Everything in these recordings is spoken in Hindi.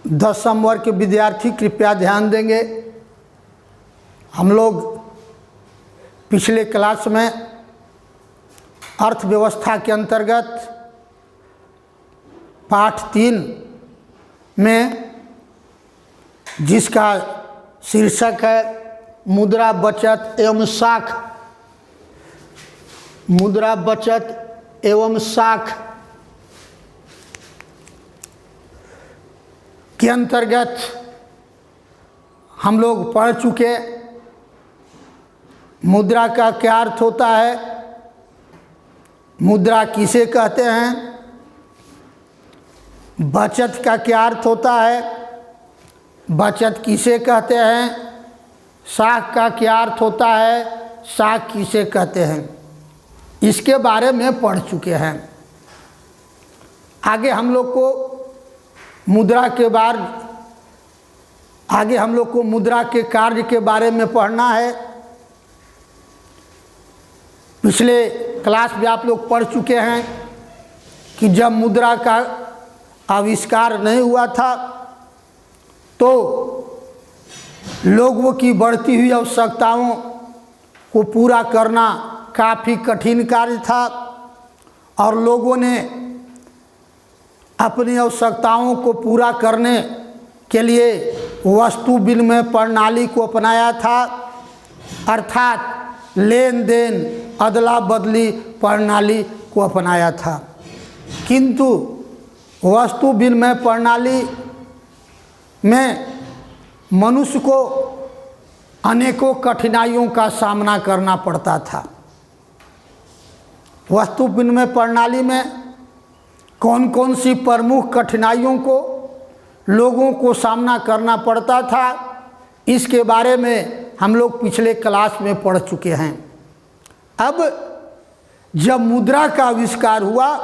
10वीं वर्ग के विद्यार्थी कृपया ध्यान देंगे। हम लोग पिछले क्लास में अर्थव्यवस्था के अंतर्गत पाठ 3 में जिसका शीर्षक है मुद्रा बचत एवं साख, मुद्रा बचत एवं साख के अंतर्गत हम लोग पढ़ चुके। मुद्रा का क्या अर्थ होता है, मुद्रा किसे कहते हैं, बचत का क्या अर्थ होता है, बचत किसे कहते हैं, साख का क्या अर्थ होता है, साख किसे कहते हैं, इसके बारे में पढ़ चुके हैं। आगे हम लोग को मुद्रा के मुद्रा के कार्य के बारे में पढ़ना है। पिछले क्लास में आप लोग पढ़ चुके हैं कि जब मुद्रा का आविष्कार नहीं हुआ था तो लोगों की बढ़ती हुई आवश्यकताओं को पूरा करना काफ़ी कठिन कार्य था और लोगों ने अपनी आवश्यकताओं को पूरा करने के लिए वस्तु विनिमय प्रणाली को अपनाया था, अर्थात लेन देन अदला बदली प्रणाली को अपनाया था। किंतु वस्तु विनिमय प्रणाली में मनुष्य को अनेकों कठिनाइयों का सामना करना पड़ता था। वस्तु विनिमय प्रणाली में कौन कौन सी प्रमुख कठिनाइयों को लोगों को सामना करना पड़ता था, इसके बारे में हम लोग पिछले क्लास में पढ़ चुके हैं। अब जब मुद्रा का आविष्कार हुआ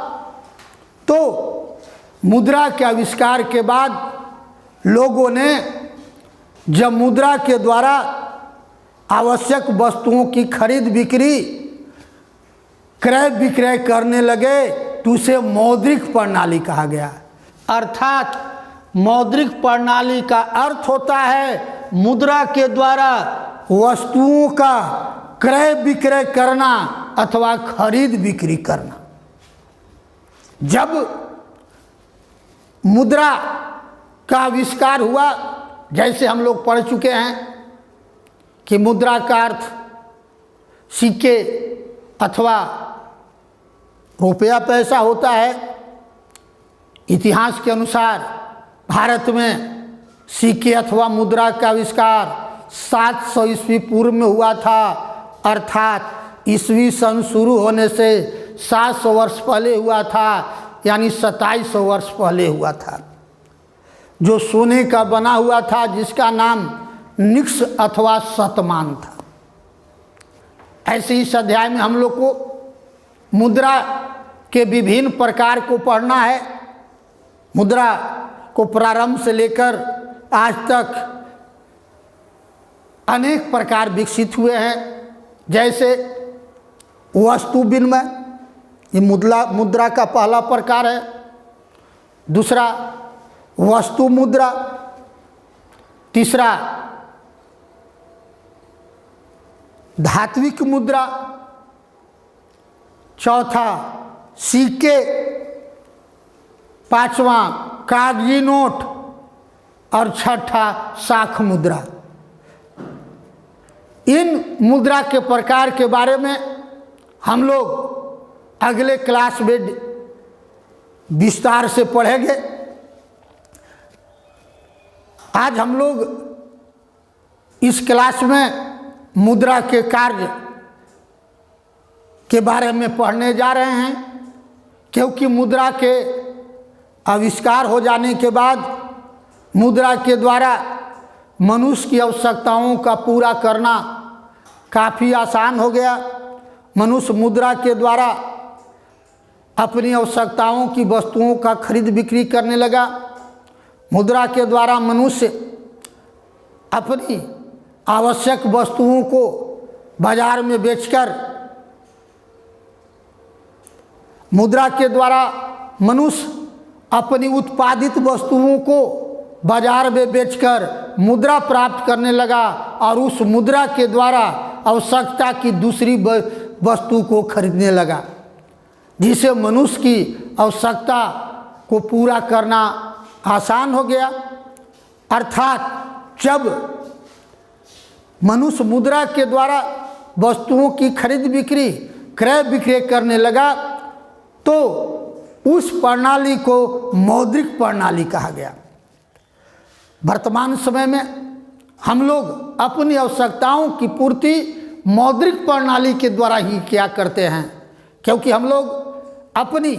तो मुद्रा के आविष्कार के बाद लोगों ने जब मुद्रा के द्वारा आवश्यक वस्तुओं की खरीद बिक्री क्रय विक्रय करने लगे तो उसे मौद्रिक प्रणाली कहा गया। अर्थात मौद्रिक प्रणाली का अर्थ होता है मुद्रा के द्वारा वस्तुओं का क्रय विक्रय करना अथवा खरीद बिक्री करना। जब मुद्रा का आविष्कार हुआ, जैसे हम लोग पढ़ चुके हैं कि मुद्रा का अर्थ सिक्के अथवा रुपया पैसा होता है। इतिहास के अनुसार भारत में सिक्के अथवा मुद्रा का आविष्कार 700 ईस्वी पूर्व में हुआ था, अर्थात ईस्वी सन शुरू होने से 700 वर्ष पहले हुआ था, यानी 2700 वर्ष पहले हुआ था। जो सोने का बना हुआ था जिसका नाम निक्स अथवा शतमान था। ऐसे इस अध्याय में हम लोग को मुद्रा के विभिन्न प्रकार को पढ़ना है। मुद्रा को प्रारंभ से लेकर आज तक अनेक प्रकार विकसित हुए हैं। जैसे वस्तु विनिमय, ये मुद्रा का पहला प्रकार है। दूसरा वस्तु मुद्रा, तीसरा धात्विक मुद्रा, चौथा सिक्के, पांचवा कागजी नोट और छठा साख मुद्रा। इन मुद्रा के प्रकार के बारे में हम लोग अगले क्लास में विस्तार से पढ़ेंगे। आज हम लोग इस क्लास में मुद्रा के कार्य के बारे में पढ़ने जा रहे हैं, क्योंकि मुद्रा के आविष्कार हो जाने के बाद मुद्रा के द्वारा मनुष्य की आवश्यकताओं का पूरा करना काफ़ी आसान हो गया। मनुष्य मुद्रा के द्वारा अपनी आवश्यकताओं की वस्तुओं का खरीद बिक्री करने लगा। मुद्रा के द्वारा मनुष्य अपनी आवश्यक वस्तुओं को बाजार में बेचकर, मुद्रा के द्वारा मनुष्य अपनी उत्पादित वस्तुओं को बाजार में बेचकर मुद्रा प्राप्त करने लगा और उस मुद्रा के द्वारा आवश्यकता की दूसरी वस्तु को खरीदने लगा, जिससे मनुष्य की आवश्यकता को पूरा करना आसान हो गया। अर्थात जब मनुष्य मुद्रा के द्वारा वस्तुओं की खरीद बिक्री क्रय विक्रय करने लगा तो उस प्रणाली को मौद्रिक प्रणाली कहा गया। वर्तमान समय में हम लोग अपनी आवश्यकताओं की पूर्ति मौद्रिक प्रणाली के द्वारा ही किया करते हैं, क्योंकि हम लोग अपनी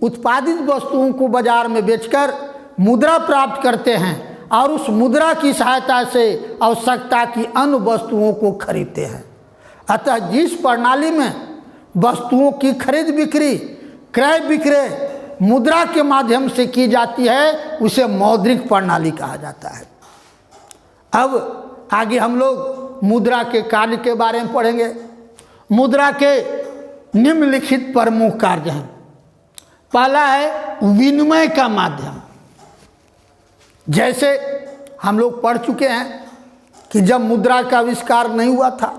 उत्पादित वस्तुओं को बाजार में बेचकर मुद्रा प्राप्त करते हैं और उस मुद्रा की सहायता से आवश्यकता की अन्य वस्तुओं को खरीदते हैं। अतः जिस प्रणाली में वस्तुओं की खरीद बिक्री क्रय विक्रय मुद्रा के माध्यम से की जाती है उसे मौद्रिक प्रणाली कहा जाता है। अब आगे हम लोग मुद्रा के कार्य के बारे में पढ़ेंगे। मुद्रा के निम्नलिखित प्रमुख कार्य हैं। पहला है विनिमय का माध्यम। जैसे हम लोग पढ़ चुके हैं कि जब मुद्रा का आविष्कार नहीं हुआ था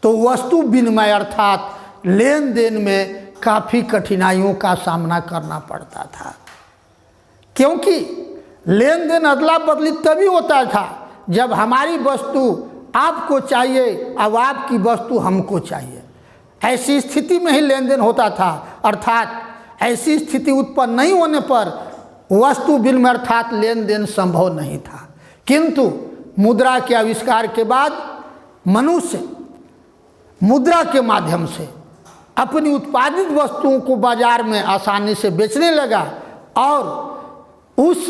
तो वस्तु विनिमय अर्थात लेन देन में काफ़ी कठिनाइयों का सामना करना पड़ता था, क्योंकि लेन देन अदला बदली तभी होता था जब हमारी वस्तु आपको चाहिए अब आपकी वस्तु हमको चाहिए। ऐसी स्थिति में ही लेन देन होता था। अर्थात ऐसी स्थिति उत्पन्न नहीं होने पर वस्तु विनिमय अर्थात लेन देन संभव नहीं था। किंतु मुद्रा के आविष्कार के बाद मनुष्य मुद्रा के माध्यम से अपनी उत्पादित वस्तुओं को बाजार में आसानी से बेचने लगा और उस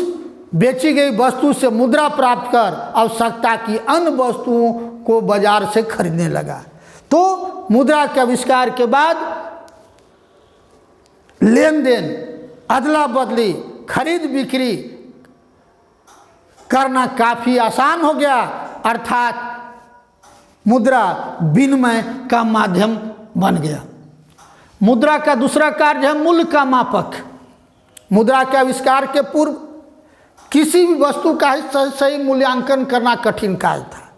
बेची गई वस्तु से मुद्रा प्राप्त कर आवश्यकता की अन्य वस्तुओं को बाजार से खरीदने लगा। तो मुद्रा के आविष्कार के बाद लेन देन अदला बदली खरीद बिक्री करना काफ़ी आसान हो गया, अर्थात मुद्रा विनिमय का माध्यम बन गया। मुद्रा का दूसरा कार्य है मूल्य का मापक। मुद्रा के आविष्कार के पूर्व किसी भी वस्तु का सही मूल्यांकन करना कठिन कार्य था।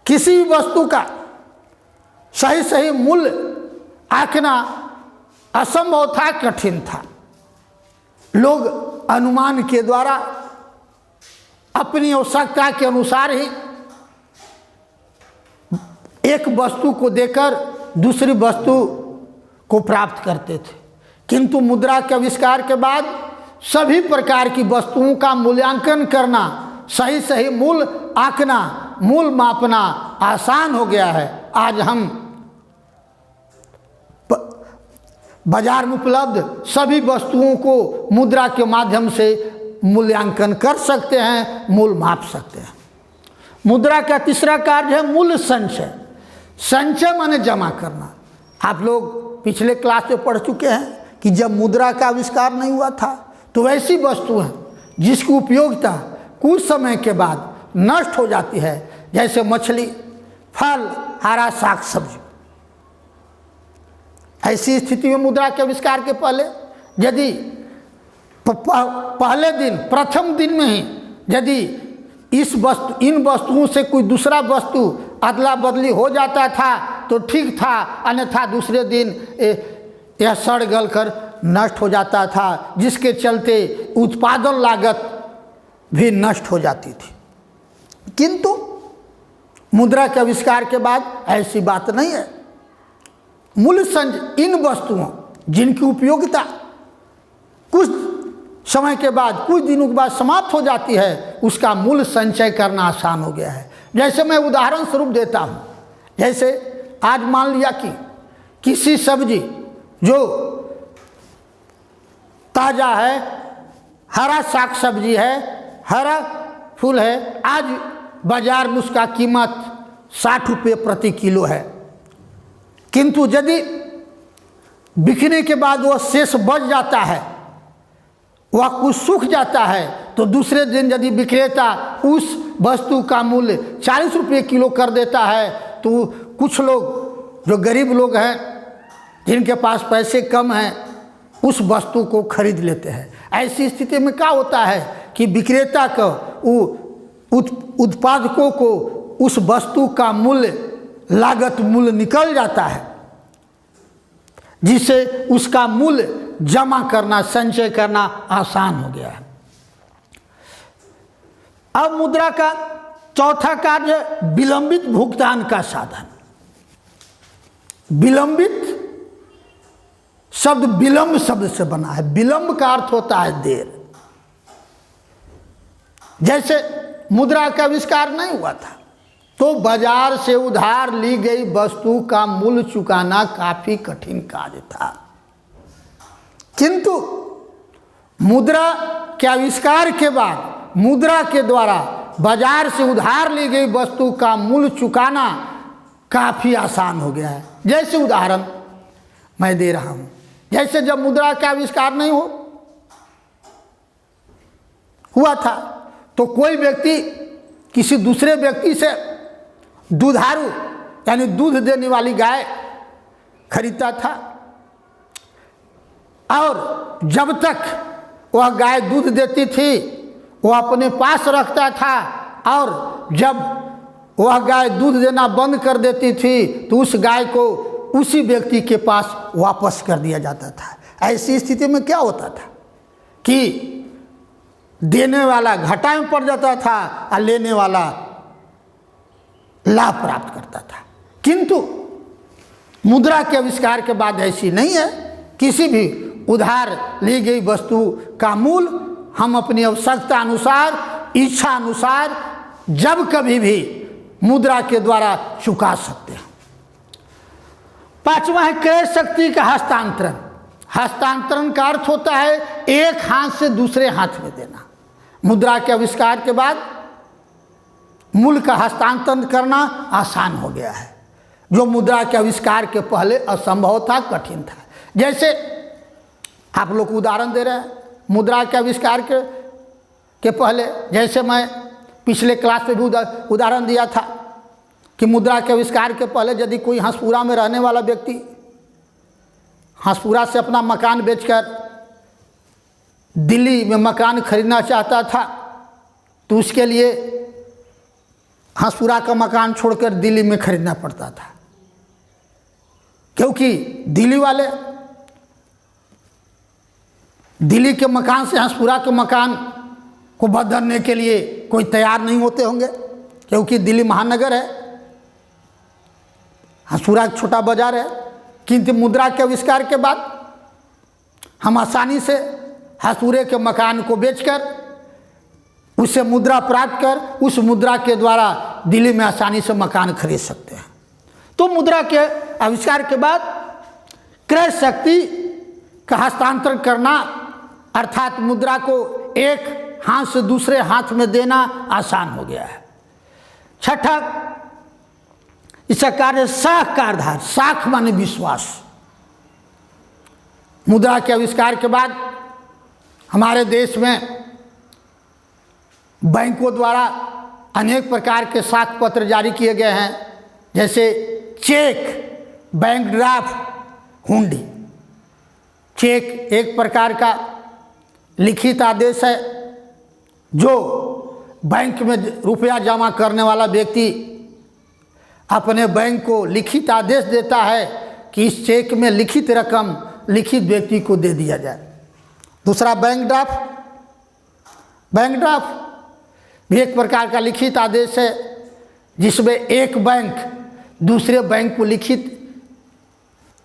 किसी भी वस्तु का सही मूल्य आंकना असंभव था, कठिन था। लोग अनुमान के द्वारा अपनी आवश्यकता के अनुसार ही एक वस्तु को देकर दूसरी वस्तु को प्राप्त करते थे। किंतु मुद्रा के आविष्कार के बाद सभी प्रकार की वस्तुओं का मूल्यांकन करना, सही मूल्य आंकना, मूल्य मापना आसान हो गया है। आज हम बाजार में उपलब्ध सभी वस्तुओं को मुद्रा के माध्यम से मूल्यांकन कर सकते हैं, मूल्य माप सकते हैं। मुद्रा का तीसरा कार्य है मूल्य संचय। संचय माने जमा करना। आप लोग पिछले क्लास में पढ़ चुके हैं कि जब मुद्रा का आविष्कार नहीं हुआ था तो ऐसी वस्तु है जिसकी उपयोगिता कुछ समय के बाद नष्ट हो जाती है, जैसे मछली, फल, हरा साग सब्जी। ऐसी स्थिति में मुद्रा के आविष्कार के पहले यदि पहले दिन प्रथम दिन में ही यदि इन वस्तुओं से कोई दूसरा वस्तु अदला बदली हो जाता था तो ठीक था, अन्यथा दूसरे दिन यह सड़ गल कर नष्ट हो जाता था, जिसके चलते उत्पादन लागत भी नष्ट हो जाती थी। किंतु मुद्रा के आविष्कार के बाद ऐसी बात नहीं है। मूल्य संचय इन वस्तुओं जिनकी उपयोगिता कुछ समय के बाद, कुछ दिनों के बाद समाप्त हो जाती है, उसका मूल्य संचय करना आसान हो गया है। जैसे मैं उदाहरण स्वरूप देता हूँ, जैसे आज मान लिया कि किसी सब्जी जो ताज़ा है, हरा साग सब्जी है, हरा फूल है, आज बाजार में उसका कीमत 60 रुपये प्रति किलो है। किंतु यदि बिकने के बाद वह शेष बच जाता है, वह कुछ सूख जाता है, तो दूसरे दिन यदि विक्रेता उस वस्तु का मूल्य 40 रुपये किलो कर देता है, तो कुछ लोग जो गरीब लोग हैं, जिनके पास पैसे कम हैं, उस वस्तु को खरीद लेते हैं। ऐसी स्थिति में क्या होता है कि विक्रेता को उत्पादकों को उस वस्तु का मूल्य, लागत मूल्य निकल जाता है, जिससे उसका मूल्य जमा करना, संचय करना आसान हो गया है। अब मुद्रा का चौथा कार्य विलंबित भुगतान का साधन। विलंबित शब्द विलंब शब्द से बना है। विलंब का अर्थ होता है देर। जैसे मुद्रा का आविष्कार नहीं हुआ था तो बाजार से उधार ली गई वस्तु का मूल्य चुकाना काफी कठिन कार्य था, किंतु मुद्रा के आविष्कार के बाद मुद्रा के द्वारा बाजार से उधार ली गई वस्तु का मूल्य चुकाना काफी आसान हो गया है। जैसे उदाहरण मैं दे रहा हूं, जैसे जब मुद्रा का आविष्कार नहीं हुआ था तो कोई व्यक्ति किसी दूसरे व्यक्ति से दुधारू यानी दूध देने वाली गाय खरीदता था, और जब तक वह गाय दूध देती थी वह अपने पास रखता था, और जब वह गाय दूध देना बंद कर देती थी तो उस गाय को उसी व्यक्ति के पास वापस कर दिया जाता था। ऐसी स्थिति में क्या होता था कि देने वाला घाटा में पड़ जाता था और लेने वाला लाभ प्राप्त करता था। किंतु मुद्रा के आविष्कार के बाद ऐसी नहीं है। किसी भी उधार ली गई वस्तु का मूल्य हम अपनी आवश्यकता अनुसार, इच्छा अनुसार जब कभी भी मुद्रा के द्वारा चुका सकते हैं। पांचवा है क्रय शक्ति का हस्तांतरण। हस्तांतरण का अर्थ होता है एक हाथ से दूसरे हाथ में देना। मुद्रा के आविष्कार के बाद मूल्य का हस्तांतरण करना आसान हो गया है, जो मुद्रा के आविष्कार के पहले असंभव था, कठिन था। जैसे आप लोग उदाहरण दे रहे हैं मुद्रा के आविष्कार के पहले, जैसे मैं पिछले क्लास में भी उदाहरण दिया था कि मुद्रा के आविष्कार के पहले यदि कोई हंसपुरा में रहने वाला व्यक्ति हंसपुरा से अपना मकान बेचकर दिल्ली में मकान खरीदना चाहता था तो उसके लिए हंसपुरा का मकान छोड़कर दिल्ली में खरीदना पड़ता था, क्योंकि दिल्ली वाले दिल्ली के मकान से हंसपुरा के मकान को बदलने के लिए कोई तैयार नहीं होते होंगे, क्योंकि दिल्ली महानगर है, हंसपुरा एक छोटा बाजार है। किंतु मुद्रा के आविष्कार के बाद हम आसानी से हंसपुरे के मकान को बेचकर उससे मुद्रा प्राप्त कर उस मुद्रा के द्वारा दिल्ली में आसानी से मकान खरीद सकते हैं। तो मुद्रा के आविष्कार के बाद क्रय शक्ति का हस्तांतरण करना अर्थात मुद्रा को एक हाथ से दूसरे हाथ में देना आसान हो गया है। छठा, इसका कार्य साख का आधार। साख माने विश्वास। मुद्रा के आविष्कार के बाद हमारे देश में बैंकों द्वारा अनेक प्रकार के साख पत्र जारी किए गए हैं, जैसे चेक, बैंक ड्राफ्ट, हुंडी। चेक एक प्रकार का लिखित आदेश है जो बैंक में रुपया जमा करने वाला व्यक्ति अपने बैंक को लिखित आदेश देता है कि इस चेक में लिखित रकम लिखित व्यक्ति को दे दिया जाए। दूसरा बैंक ड्राफ्ट। बैंक ड्राफ्ट भी एक प्रकार का लिखित आदेश है जिसमें एक बैंक दूसरे बैंक को लिखित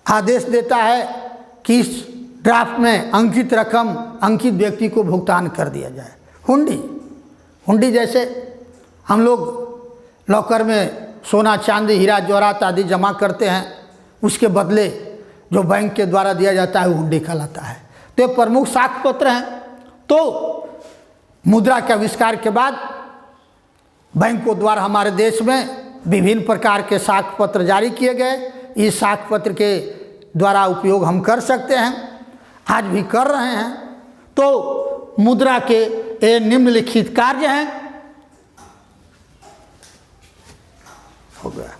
आदेश देता है कि इस ड्राफ्ट में अंकित रकम अंकित व्यक्ति को भुगतान कर दिया जाए। हुंडी। हुंडी जैसे हम लोग लॉकर में सोना, चांदी, हीरा जवाहरात आदि जमा करते हैं, उसके बदले जो बैंक के द्वारा दिया जाता है वो हुंडी कहलाता है। तो ये प्रमुख साख पत्र हैं। तो मुद्रा के आविष्कार के बाद बैंकों द्वारा हमारे देश में विभिन्न प्रकार के साख पत्र जारी किए गए। इस साख पत्र के द्वारा उपयोग हम कर सकते हैं, आज भी कर रहे हैं। तो मुद्रा के ये निम्नलिखित कार्य हैं। हो गया।